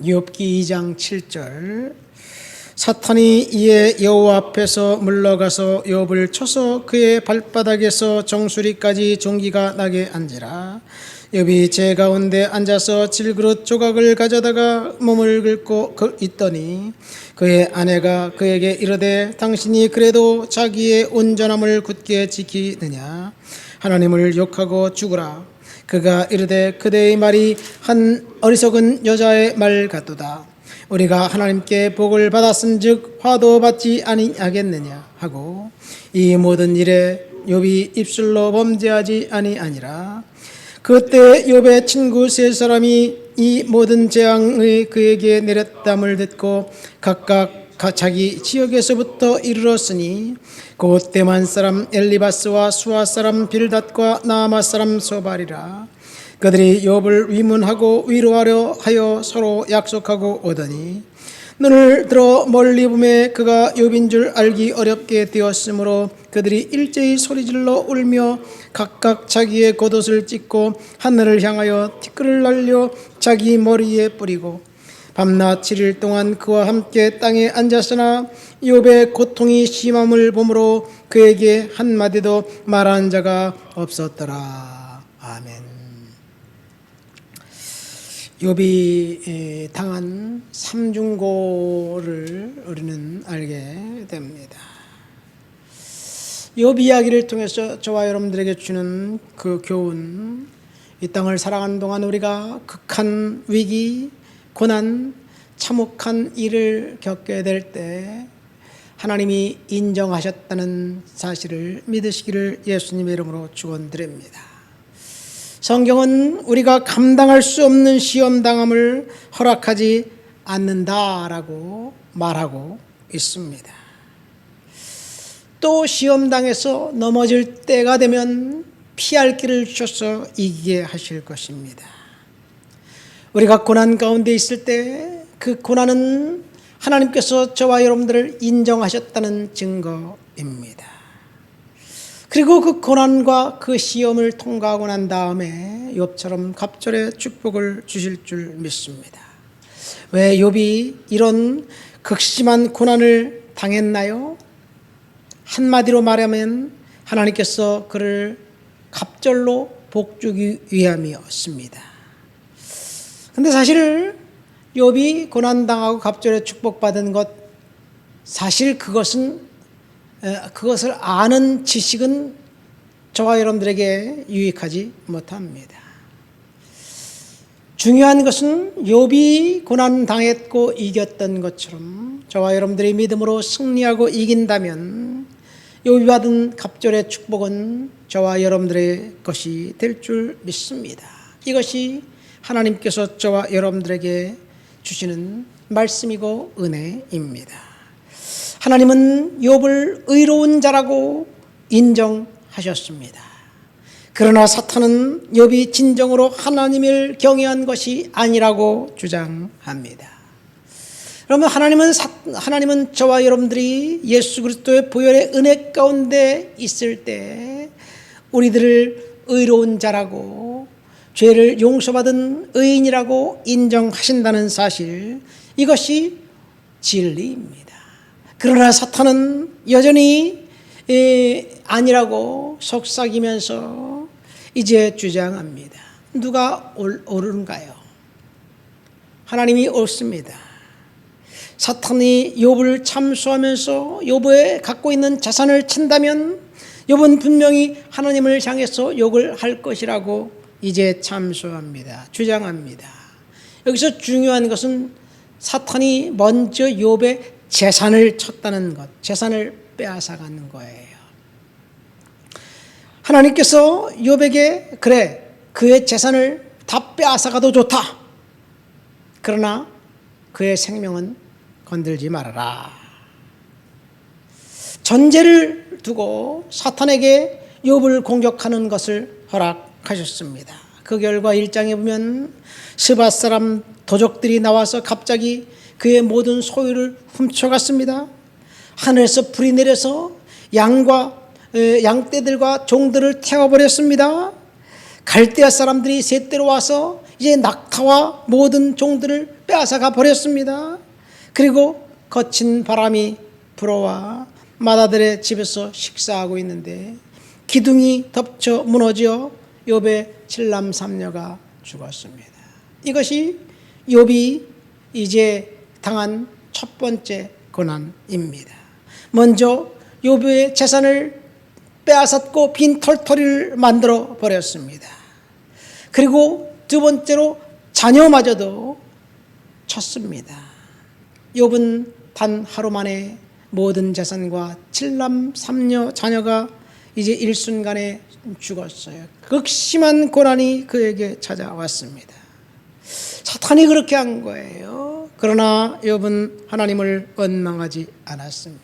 욥기 2장 7절. 사탄이 이에 여호와 앞에서 물러가서 욥을 쳐서 그의 발바닥에서 정수리까지 종기가 나게 한지라. 욥이 제 가운데 앉아서 질그릇 조각을 가져다가 몸을 긁고 있더니 그의 아내가 그에게 이르되 당신이 그래도 자기의 온전함을 굳게 지키느냐? 하나님을 욕하고 죽으라. 그가 이르되 그대의 말이 한 어리석은 여자의 말 같도다. 우리가 하나님께 복을 받았은즉 화도 받지 아니하겠느냐 하고 이 모든 일에 욥이 입술로 범죄하지 아니하니라. 그때 욥의 친구 세 사람이 이 모든 재앙의 그에게 내렸담을 듣고 각각 자기 지역에서부터 이르렀으니 곧 대만 사람 엘리바스와 수아 사람 빌닷과 나아마 사람 소발이라. 그들이 욥을 위문하고 위로하려 하여 서로 약속하고 오더니 눈을 들어 멀리 보매 그가 욥인 줄 알기 어렵게 되었으므로 그들이 일제히 소리질러 울며 각각 자기의 겉옷을 찢고 하늘을 향하여 티끌을 날려 자기 머리에 뿌리고 밤낮 7일 동안 그와 함께 땅에 앉았으나 욥의 고통이 심함을 보므로 그에게 한마디도 말한 자가 없었더라. 아멘. 욥이 당한 삼중고를 우리는 알게 됩니다. 욥 이야기를 통해서 저와 여러분들에게 주는 그 교훈, 이 땅을 살아가는 동안 우리가 극한 위기, 고난, 참혹한 일을 겪게 될 때 하나님이 인정하셨다는 사실을 믿으시기를 예수님의 이름으로 축원드립니다. 성경은 우리가 감당할 수 없는 시험당함을 허락하지 않는다라고 말하고 있습니다. 또 시험당해서 넘어질 때가 되면 피할 길을 주셔서 이기게 하실 것입니다. 우리가 고난 가운데 있을 때 그 고난은 하나님께서 저와 여러분들을 인정하셨다는 증거입니다. 그리고 그 고난과 그 시험을 통과하고 난 다음에 욥처럼 갑절의 축복을 주실 줄 믿습니다. 왜 욥이 이런 극심한 고난을 당했나요? 한마디로 말하면 하나님께서 그를 갑절로 복주기 위함이었습니다. 근데 사실 욥이 고난당하고 갑절에 축복받은 것, 사실 그것을 아는 지식은 저와 여러분들에게 유익하지 못합니다. 중요한 것은 욥이 고난당했고 이겼던 것처럼 저와 여러분들이 믿음으로 승리하고 이긴다면 욥이 받은 갑절의 축복은 저와 여러분들의 것이 될 줄 믿습니다. 이것이 하나님께서 저와 여러분들에게 주시는 말씀이고 은혜입니다. 하나님은 욥을 의로운 자라고 인정하셨습니다. 그러나 사탄은 욥이 진정으로 하나님을 경외한 것이 아니라고 주장합니다. 그러면 하나님은 저와 여러분들이 예수 그리스도의 보혈의 은혜 가운데 있을 때 우리들을 의로운 자라고 죄를 용서받은 의인이라고 인정하신다는 사실, 이것이 진리입니다. 그러나 사탄은 여전히 아니라고 속삭이면서 이제 주장합니다. 누가 옳은가요? 하나님이 옳습니다. 사탄이 욥을 참수하면서 욥의 갖고 있는 자산을 친다면 욥은 분명히 하나님을 향해서 욕을 할 것이라고 이제 참수합니다. 주장합니다. 여기서 중요한 것은 사탄이 먼저 욥의 재산을 쳤다는 것, 재산을 빼앗아가는 거예요. 하나님께서 욥에게 그래, 그의 재산을 다 빼앗아가도 좋다. 그러나 그의 생명은 건들지 말아라. 전제를 두고 사탄에게 욥을 공격하는 것을 허락하셨습니다. 그 결과 1장에 보면 스밧 사람 도적들이 나와서 갑자기 그의 모든 소유를 훔쳐갔습니다. 하늘에서 불이 내려서 양떼들과 종들을 태워버렸습니다. 갈대아 사람들이 셋대로 와서 이제 낙타와 모든 종들을 빼앗아가 버렸습니다. 그리고 거친 바람이 불어와 마다들의 집에서 식사하고 있는데 기둥이 덮쳐 무너져 욥의 7남 3녀가 죽었습니다. 이것이 욥이 이제 당한 첫 번째 고난입니다. 먼저 욥의 재산을 빼앗았고 빈 털터리를 만들어 버렸습니다. 그리고 두 번째로 자녀마저도 쳤습니다. 욥은 단 하루 만에 모든 재산과 7남 3녀 자녀가 이제 일순간에 죽었어요. 극심한 고난이 그에게 찾아왔습니다. 사탄이 그렇게 한 거예요. 그러나 욥은 하나님을 원망하지 않았습니다.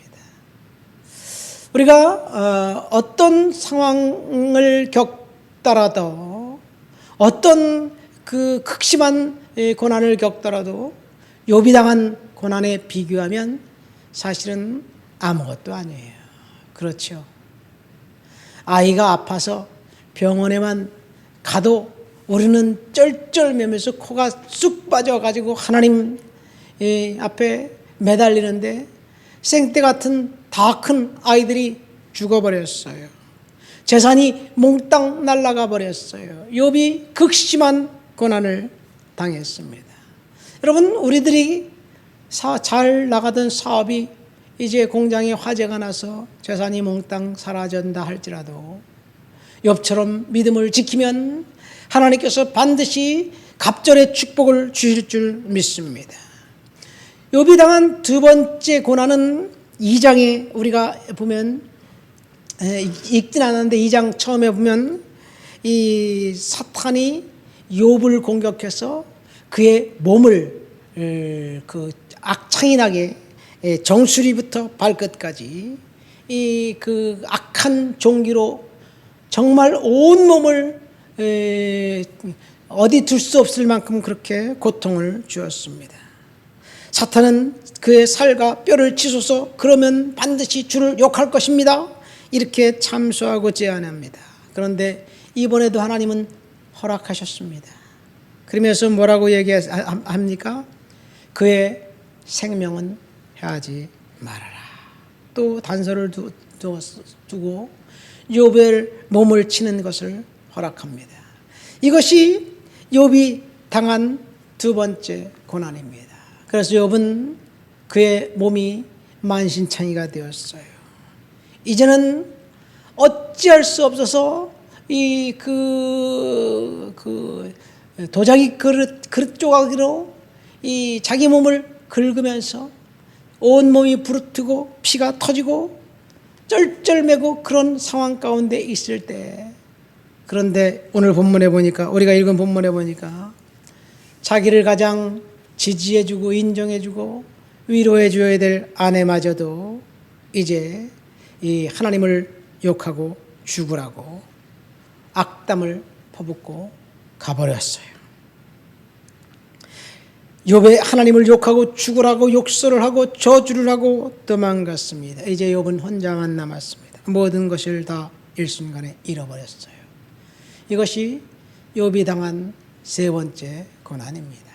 우리가 어떤 상황을 겪더라도, 어떤 그 극심한 고난을 겪더라도 욥이 당한 고난에 비교하면 사실은 아무것도 아니에요. 그렇죠. 아이가 아파서 병원에만 가도 우리는 쩔쩔매면서 코가 쑥 빠져가지고 하나님 앞에 매달리는데 생떼 같은 다 큰 아이들이 죽어버렸어요. 재산이 몽땅 날아가 버렸어요. 욥이 극심한 고난을 당했습니다. 여러분, 우리들이 잘 나가던 사업이 이제 공장에 화재가 나서 재산이 몽땅 사라진다 할지라도 욥처럼 믿음을 지키면 하나님께서 반드시 갑절의 축복을 주실 줄 믿습니다. 욥이 당한 두 번째 고난은 2장에 우리가 보면, 읽진 않았는데 2장 처음에 보면 이 사탄이 욥을 공격해서 그의 몸을 그 악창이 정수리부터 발끝까지 이 그 악한 종기로 정말 온 몸을 어디 둘 수 없을 만큼 그렇게 고통을 주었습니다. 사탄은 그의 살과 뼈를 치소서, 그러면 반드시 주를 욕할 것입니다. 이렇게 참소하고 제안합니다. 그런데 이번에도 하나님은 허락하셨습니다. 그러면서 뭐라고 얘기합니까? 그의 생명은 해하지 말아라. 또 단서를 두고 욥의 몸을 치는 것을 허락합니다. 이것이 욥이 당한 두 번째 고난입니다. 그래서 욥은 그의 몸이 만신창이가 되었어요. 이제는 어찌할 수 없어서 도자기 그릇 조각으로 이 자기 몸을 긁으면서 온 몸이 부르트고 피가 터지고 쩔쩔매고 그런 상황 가운데 있을 때, 그런데 오늘 본문에 보니까, 우리가 읽은 본문에 보니까 자기를 가장 지지해주고 인정해주고 위로해줘야 될 아내마저도 이제 이 하나님을 욕하고 죽으라고 악담을 퍼붓고 가버렸어요. 욥의 하나님을 욕하고 죽으라고 욕설을 하고 저주를 하고 도망갔습니다. 이제 욥은 혼자만 남았습니다. 모든 것을 다 일순간에 잃어버렸어요. 이것이 욥이 당한 세 번째 고난입니다.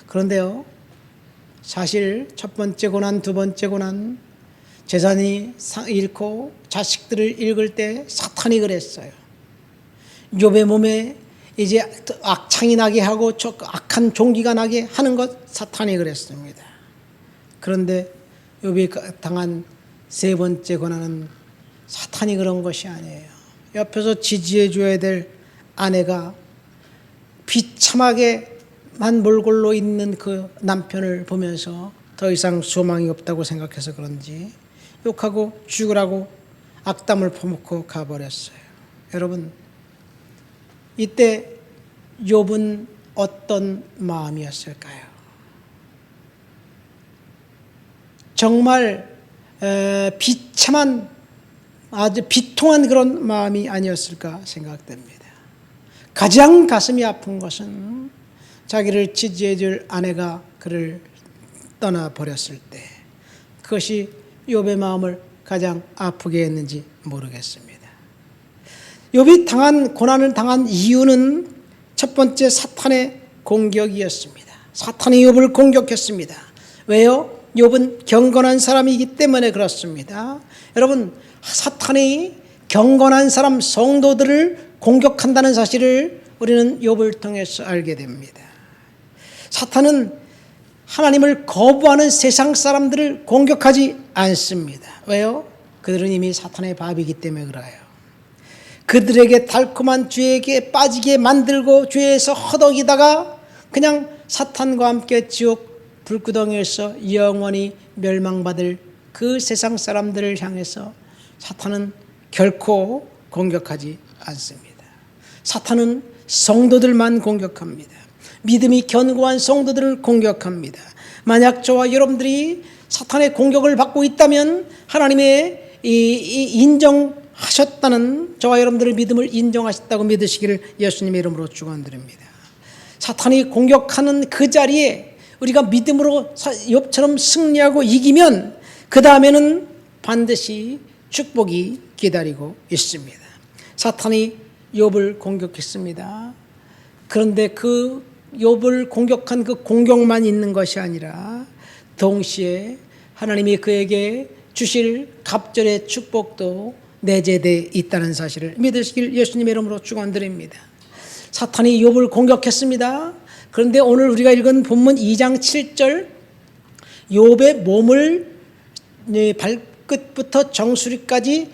그런데요, 사실 첫 번째 고난, 두 번째 고난, 재산이 잃고 자식들을 잃을 때 사탄이 그랬어요. 욥의 몸에 이제 악창이 나게 하고 악한 종기가 나게 하는 것, 사탄이 그랬습니다. 그런데 욥이 당한 세 번째 고난은 사탄이 그런 것이 아니에요. 옆에서 지지해 줘야 될 아내가 비참하게만 몰골로 있는 그 남편을 보면서 더 이상 소망이 없다고 생각해서 그런지 욕하고 죽으라고 악담을 퍼붓고 가버렸어요. 여러분, 이때 욥은 어떤 마음이었을까요? 정말 비참한, 아주 비통한 그런 마음이 아니었을까 생각됩니다. 가장 가슴이 아픈 것은 자기를 지지해 줄 아내가 그를 떠나버렸을 때, 그것이 욥의 마음을 가장 아프게 했는지 모르겠습니다. 욥이 고난을 당한 이유는 첫 번째 사탄의 공격이었습니다. 사탄이 욥을 공격했습니다. 왜요? 욥은 경건한 사람이기 때문에 그렇습니다. 여러분, 사탄이 경건한 사람, 성도들을 공격한다는 사실을 우리는 욥을 통해서 알게 됩니다. 사탄은 하나님을 거부하는 세상 사람들을 공격하지 않습니다. 왜요? 그들은 이미 사탄의 밥이기 때문에 그래요. 그들에게 달콤한 죄에게 빠지게 만들고 죄에서 허덕이다가 그냥 사탄과 함께 지옥 불구덩이에서 영원히 멸망받을 그 세상 사람들을 향해서 사탄은 결코 공격하지 않습니다. 사탄은 성도들만 공격합니다. 믿음이 견고한 성도들을 공격합니다. 만약 저와 여러분들이 사탄의 공격을 받고 있다면 하나님의 인정하셨다는, 저와 여러분들의 믿음을 인정하셨다고 믿으시기를 예수님의 이름으로 축원드립니다. 사탄이 공격하는 그 자리에 우리가 믿음으로 욥처럼 승리하고 이기면 그 다음에는 반드시 축복이 기다리고 있습니다. 사탄이 욥을 공격했습니다. 그런데 그 욥을 공격한 그 공격만 있는 것이 아니라 동시에 하나님이 그에게 주실 갑절의 축복도 내재되어 있다는 사실을 믿으시길 예수님의 이름으로 축원드립니다. 사탄이 욥을 공격했습니다. 그런데 오늘 우리가 읽은 본문 2장 7절, 욥의 몸을 발끝부터 정수리까지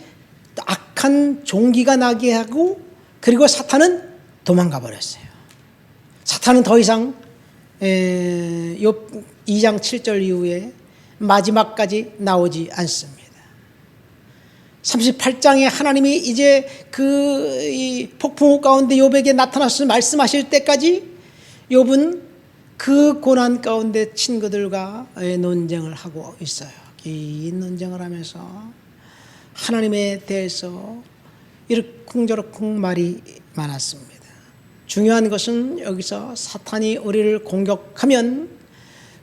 악한 종기가 나게 하고, 그리고 사탄은 도망가 버렸어요. 사탄은 더 이상 욥 2장 7절 이후에 마지막까지 나오지 않습니다. 38장에 하나님이 이제 이 폭풍우 가운데 욥에게 나타나서 말씀하실 때까지 욥은 그 고난 가운데 친구들과 논쟁을 하고 있어요. 긴 논쟁을 하면서 하나님에 대해서 이러쿵저러쿵 말이 많았습니다. 중요한 것은 여기서 사탄이 우리를 공격하면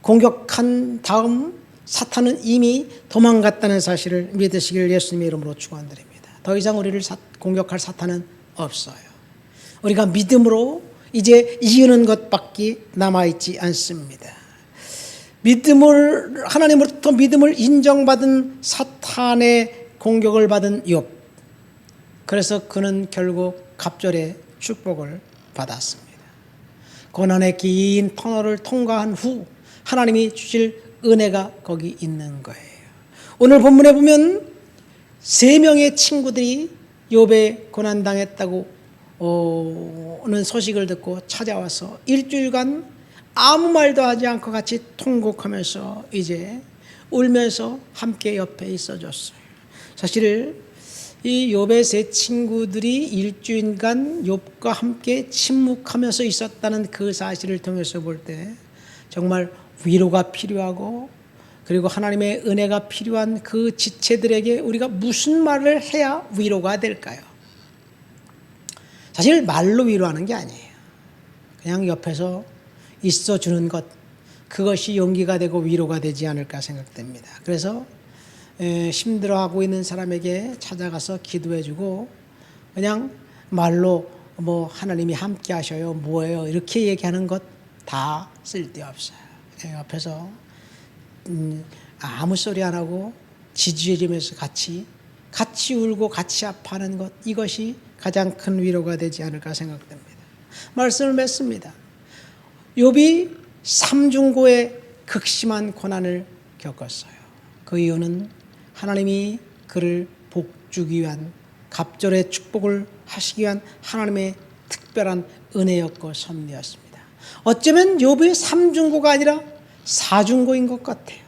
공격한 다음 사탄은 이미 도망갔다는 사실을 믿으시길 예수님의 이름으로 축원드립니다. 더 이상 우리를 공격할 사탄은 없어요. 우리가 믿음으로 이제 이기는 것밖에 남아있지 않습니다. 하나님으로부터 믿음을 인정받은 사탄의 공격을 받은 욥, 그래서 그는 결국 갑절의 축복을 받았습니다. 고난의 긴 터널을 통과한 후 하나님이 주실 은혜가 거기 있는 거예요. 오늘 본문에 보면 3명의 친구들이 욥에 고난당했다고 는 소식을 듣고 찾아와서 일주일간 아무 말도 하지 않고 같이 통곡하면서 이제 울면서 함께 옆에 있어줬어요. 사실 이 욥의 3 친구들이 일주일간 욥과 함께 침묵하면서 있었다는 그 사실을 통해서 볼 때 정말 위로가 필요하고, 그리고 하나님의 은혜가 필요한 그 지체들에게 우리가 무슨 말을 해야 위로가 될까요? 사실 말로 위로하는 게 아니에요. 그냥 옆에서 있어주는 것, 그것이 용기가 되고 위로가 되지 않을까 생각됩니다. 그래서 힘들어하고 있는 사람에게 찾아가서 기도해주고, 그냥 말로 하나님이 함께 하셔요, 뭐예요, 이렇게 얘기하는 것 다 쓸데없어요. 옆에서 아무 소리 안 하고 지지해주면서 같이 울고 같이 아파하는 것, 이것이 가장 큰 위로가 되지 않을까 생각됩니다. 말씀을 맺습니다. 욥이 삼중고의 극심한 고난을 겪었어요. 그 이유는 하나님이 그를 복주기 위한, 갑절의 축복을 하시기 위한 하나님의 특별한 은혜였고 섭리였습니다. 어쩌면 욥의 삼중고가 아니라 사중고인 것 같아요.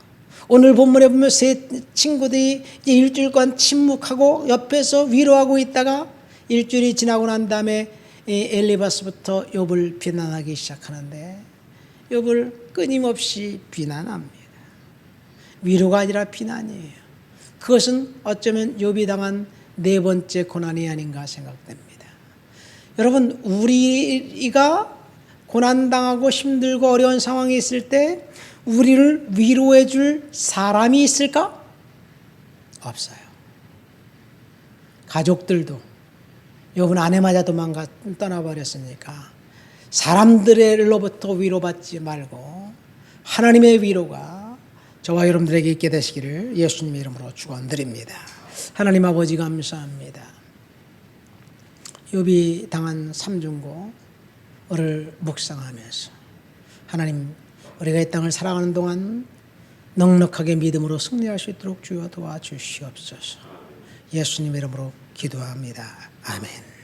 오늘 본문에 보면 3 친구들이 이제 일주일간 침묵하고 옆에서 위로하고 있다가 일주일이 지나고 난 다음에 엘리바스부터 욥을 비난하기 시작하는데 욥을 끊임없이 비난합니다. 위로가 아니라 비난이에요. 그것은 어쩌면 욥이 당한 4번째 고난이 아닌가 생각됩니다. 여러분, 우리가 고난당하고 힘들고 어려운 상황에 있을 때 우리를 위로해 줄 사람이 있을까? 없어요. 가족들도, 욥은 아내마저 떠나버렸으니까 사람들로부터 위로받지 말고 하나님의 위로가 저와 여러분들에게 있게 되시기를 예수님의 이름으로 축원드립니다. 하나님 아버지 감사합니다. 욥이 당한 삼중고를 묵상하면서 하나님, 우리가 이 땅을 살아가는 동안 넉넉하게 믿음으로 승리할 수 있도록 주여 도와주시옵소서. 예수님의 이름으로 기도합니다. 아멘.